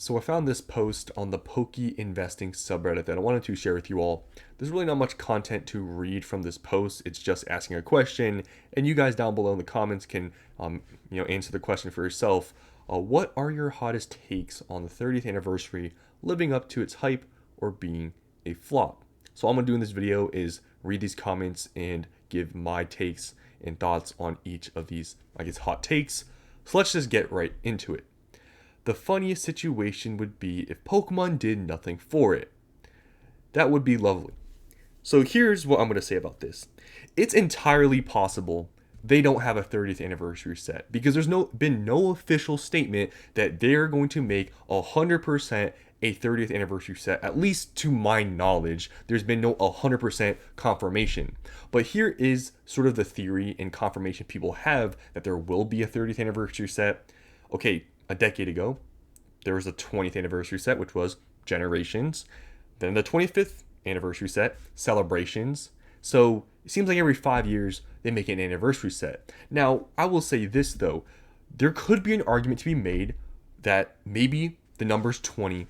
So I found this post on the Pokey Investing subreddit that I wanted to share with you all. There's really not much content to read from this post. It's just asking a question, and you guys down below in the comments can, answer the question for yourself. What are your hottest takes on the 30th anniversary, living up to its hype or being a flop? So all I'm gonna do in this video is read these comments and give my takes and thoughts on each of these, hot takes. So let's just get right into it. The funniest situation would be if Pokemon did nothing for it. That would be lovely. So here's what I'm going to say about this. It's entirely possible they don't have a 30th anniversary set because there's been no official statement that they're going to make 100% a 30th anniversary set. At least to my knowledge, there's been no 100% confirmation. But here is sort of the theory and confirmation people have that there will be a 30th anniversary set. Okay, a decade ago, there was a 20th anniversary set, which was Generations. Then the 25th anniversary set, Celebrations. So it seems like every 5 years they make an anniversary set. Now, I will say this though, there could be an argument to be made that maybe the numbers 20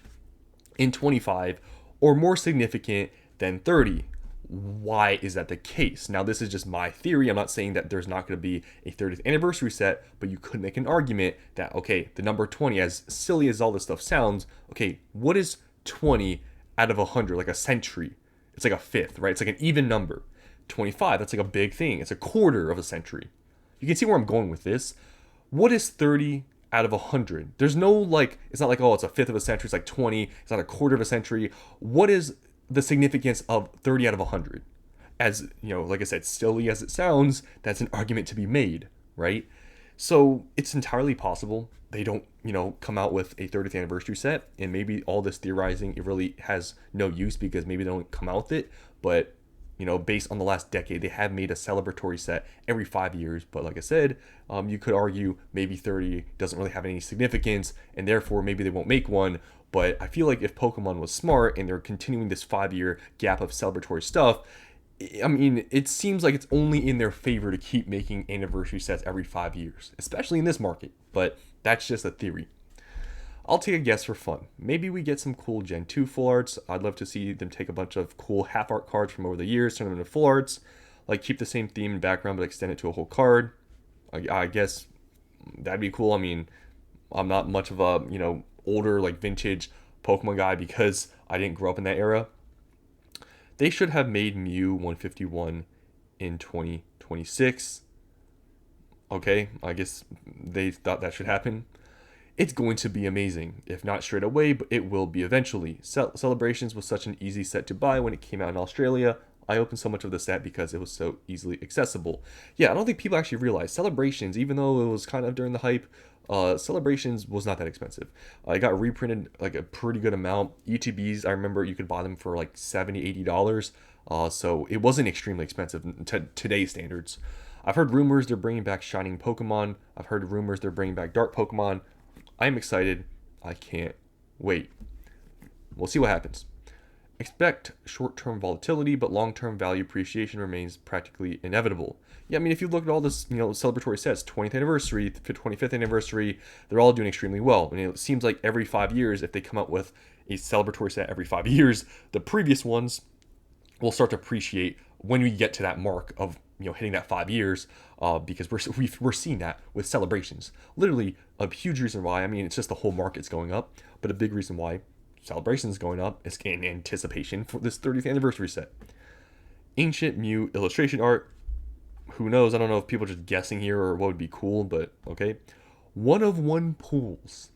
and 25 are more significant than 30. Why is that the case? Now, this is just my theory. I'm not saying that there's not going to be a 30th anniversary set, but you could make an argument that, okay, the number 20, as silly as all this stuff sounds, okay, what is 20 out of 100? Like a century. It's like a fifth, right? It's like an even number. 25, that's like a big thing. It's a quarter of a century. You can see where I'm going with this. What is 30 out of 100? There's no it's not like, oh, it's a fifth of a century. It's like 20. It's not a quarter of a century. What is the significance of 30 out of 100? As like I said, silly as it sounds, that's an argument to be made, right? So it's entirely possible they don't come out with a 30th anniversary set, and maybe all this theorizing, it really has no use because maybe they don't come out with it. But based on the last decade, they have made a celebratory set every 5 years. But like I said, you could argue maybe 30 doesn't really have any significance, and therefore maybe they won't make one. But I feel like if Pokemon was smart and they're continuing this 5 year gap of celebratory stuff, I mean, it seems like it's only in their favor to keep making anniversary sets every 5 years, especially in this market. But that's just a theory. I'll take a guess for fun. Maybe we get some cool Gen 2 full arts. I'd love to see them take a bunch of cool half art cards from over the years, turn them into full arts. Like keep the same theme and background, but extend it to a whole card. I guess that'd be cool. I mean, I'm not much of a, older, vintage Pokemon guy because I didn't grow up in that era. They should have made Mew 151 in 2026. Okay, I guess they thought that should happen. It's going to be amazing, if not straight away, but it will be eventually. Celebrations was such an easy set to buy when it came out in Australia. I opened so much of the set because it was so easily accessible. Yeah, I don't think people actually realize Celebrations, even though it was kind of during the hype, Celebrations was not that expensive. It got reprinted like a pretty good amount. ETBs, I remember you could buy them for like $70, $80. So it wasn't extremely expensive to today's standards. I've heard rumors they're bringing back Shining Pokemon. I've heard rumors they're bringing back Dark Pokemon. I'm excited. I can't wait. We'll see what happens. Expect short-term volatility, but long-term value appreciation remains practically inevitable. Yeah, I mean, if you look at all this, celebratory sets, 20th anniversary, 25th anniversary, they're all doing extremely well. I mean, it seems like every 5 years, if they come out with a celebratory set every 5 years, the previous ones will start to appreciate when we get to that mark of hitting that 5 years, because we're seeing that with Celebrations. Literally, a huge reason why. I mean, it's just the whole market's going up, but a big reason why Celebrations is going up is in anticipation for this 30th anniversary set. Ancient Mew illustration art. Who knows? I don't know if people are just guessing here or what would be cool, but okay. 1 of 1 pools.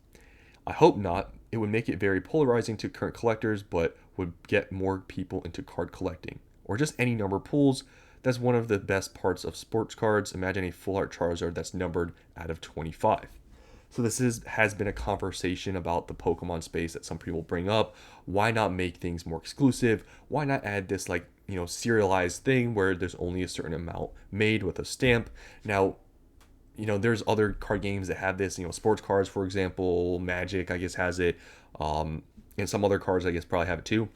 I hope not. It would make it very polarizing to current collectors, but would get more people into card collecting. Or just any number of pools. That's one of the best parts of sports cards. Imagine a full art Charizard that's numbered out of 25. So this has been a conversation about the Pokemon space that some people bring up. Why not make things more exclusive? Why not add this serialized thing where there's only a certain amount made with a stamp? Now, there's other card games that have this. Sports cards, for example, Magic, I guess, has it. And some other cards, I guess, probably have it too.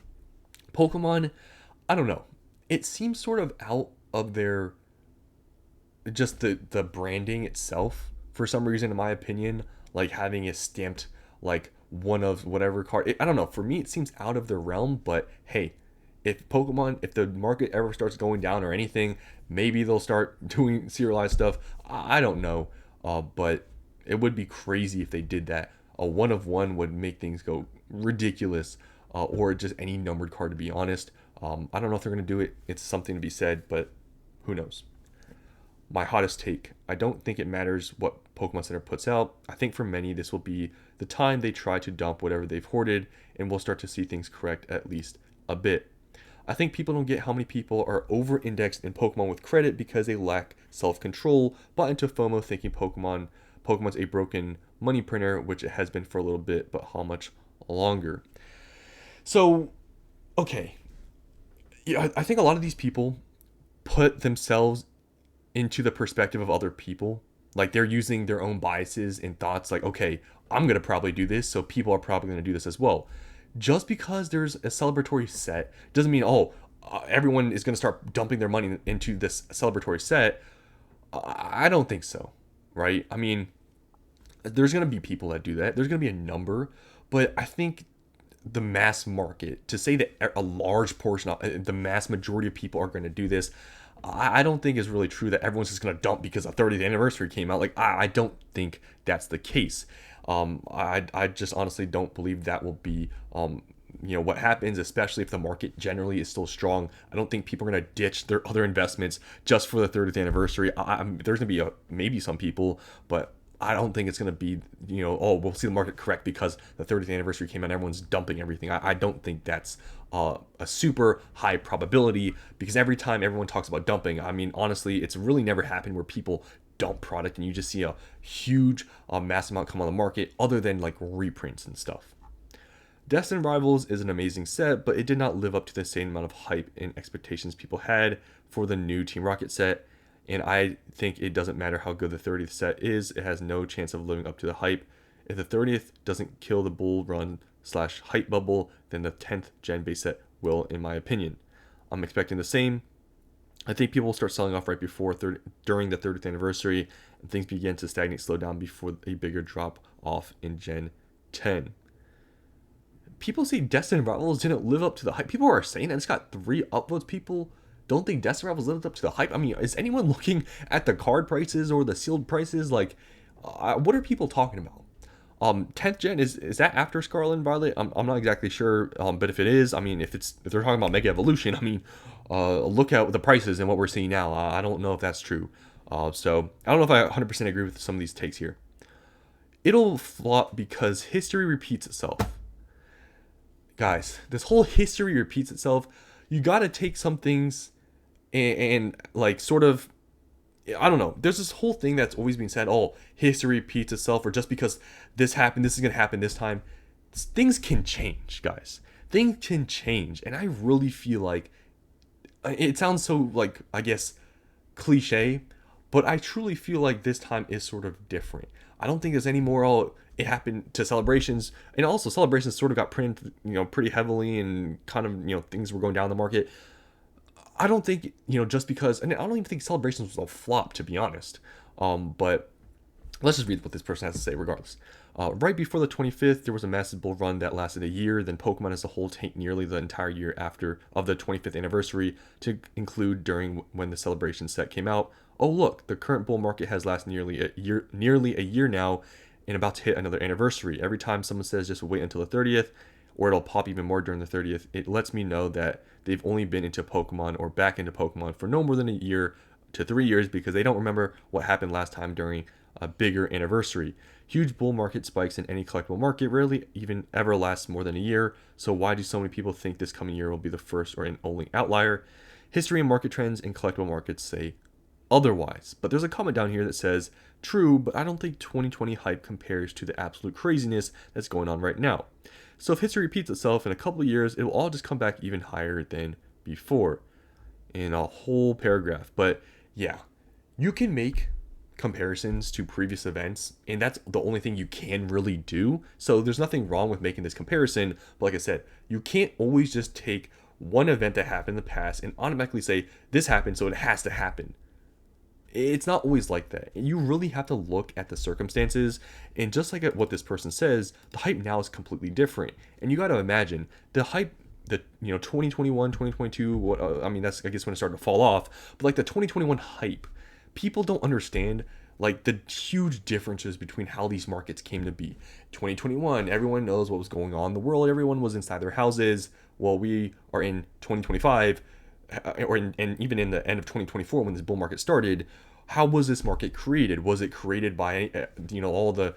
Pokemon, I don't know. It seems sort of out of their just the branding itself for some reason, in my opinion, like having a stamped one of whatever card. I don't know. For me, it seems out of the realm, but hey, if the market ever starts going down or anything, maybe they'll start doing serialized stuff. I don't know. But it would be crazy if they did that. A one of one would make things go ridiculous, or just any numbered card, to be honest. I don't know if they're going to do it. It's something to be said, but who knows? My hottest take: I don't think it matters what Pokemon Center puts out. I think for many, this will be the time they try to dump whatever they've hoarded, and we'll start to see things correct at least a bit. I think people don't get how many people are over-indexed in Pokemon with credit because they lack self-control, bought into FOMO thinking Pokemon's a broken money printer, which it has been for a little bit, but how much longer? So, okay. Yeah, I think a lot of these people put themselves into the perspective of other people. Like they're using their own biases and thoughts like, okay, I'm going to probably do this, so people are probably going to do this as well. Just because there's a celebratory set doesn't mean, everyone is going to start dumping their money into this celebratory set. I don't think so, right? I mean, there's going to be people that do that. There's going to be a number, but I think the mass market, to say that a large portion of the mass majority of people are going to do this, I don't think is really true, that everyone's just going to dump because a 30th anniversary came out. Like, I don't think that's the case. I just honestly don't believe that will be, what happens, especially if the market generally is still strong. I don't think people are going to ditch their other investments just for the 30th anniversary. There's going to be maybe some people, but I don't think it's going to be, we'll see the market correct because the 30th anniversary came out and everyone's dumping everything. I don't think that's a super high probability, because every time everyone talks about dumping, I mean, honestly, it's really never happened where people dump product and you just see a huge mass amount come on the market, other than like reprints and stuff. Destined Rivals is an amazing set, but it did not live up to the same amount of hype and expectations people had for the new Team Rocket set. And I think it doesn't matter how good the 30th set is, it has no chance of living up to the hype. If the 30th doesn't kill the bull run / hype bubble, then the 10th gen base set will, in my opinion. I'm expecting the same. I think people will start selling off right during the 30th anniversary, and things begin to stagnate, slow down before a bigger drop off in Gen 10. People say Destined Rivals didn't live up to the hype. People are saying that. It's got 3 upvotes. People don't think Destined Rivals lived up to the hype. I mean, is anyone looking at the card prices or the sealed prices? Like, what are people talking about? 10th gen, is that after Scarlet and Violet? I'm not exactly sure, but if it is, I mean, if they're talking about Mega Evolution, I mean, look at the prices and what we're seeing now. I don't know if that's true. So I don't know if I 100% agree with some of these takes here. It'll flop because history repeats itself. Guys, this whole history repeats itself. You got to take some things and like sort of, I don't know. There's this whole thing that's always been said, history repeats itself, or just because this happened, this is going to happen this time. Things can change, guys. Things can change. And I really feel like, it sounds so, like, I guess, cliche, but I truly feel like this time is sort of different. I don't think there's any more, it happened to Celebrations. And also, Celebrations sort of got printed, pretty heavily, and kind of, things were going down the market. I don't think, just because, and I don't even think Celebrations was a flop, to be honest. But let's just read what this person has to say regardless. Right before the 25th, there was a massive bull run that lasted a year. Then Pokemon as a whole tanked nearly the entire year after of the 25th anniversary, to include during when the Celebration set came out. Oh look, the current bull market has lasted nearly a year now, and about to hit another anniversary. Every time someone says just wait until the 30th, or it'll pop even more during the 30th, it lets me know that they've only been into Pokemon or back into Pokemon for no more than a year to 3 years, because they don't remember what happened last time during a bigger anniversary. Huge bull market spikes in any collectible market rarely even ever lasts more than a year, so why do so many people think this coming year will be the first or an only outlier? History and market trends in collectible markets say otherwise. But there's a comment down here that says, true, but I don't think 2020 hype compares to the absolute craziness that's going on right now. So if history repeats itself in a couple of years, it will all just come back even higher than before. In a whole paragraph. But yeah, you can make comparisons to previous events, and that's the only thing you can really do. So there's nothing wrong with making this comparison. But like I said, you can't always just take one event that happened in the past and automatically say, this happened, so it has to happen. it's not always like that. You really have to look at the circumstances, and just like at what this person says, the hype now is completely different. And you got to imagine the hype, the 2021, 2022. What I mean, that's I guess when it started to fall off. But like the 2021 hype, people don't understand like the huge differences between how these markets came to be. 2021, everyone knows what was going on in the world. Everyone was inside their houses. Well, we are in 2025, and even in the end of 2024 when this bull market started. How was this market created? Was it created by all the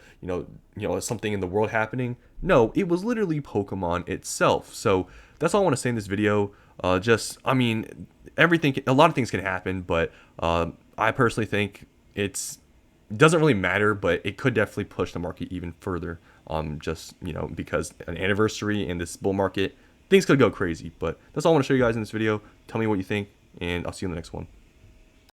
something in the world happening? No, it was literally Pokemon itself. So that's all I want to say in this video. I mean, a lot of things can happen, but I personally think it doesn't really matter, but it could definitely push the market even further. Because an anniversary in this bull market, things could go crazy. But that's all I want to show you guys in this video. Tell me what you think, and I'll see you in the next one.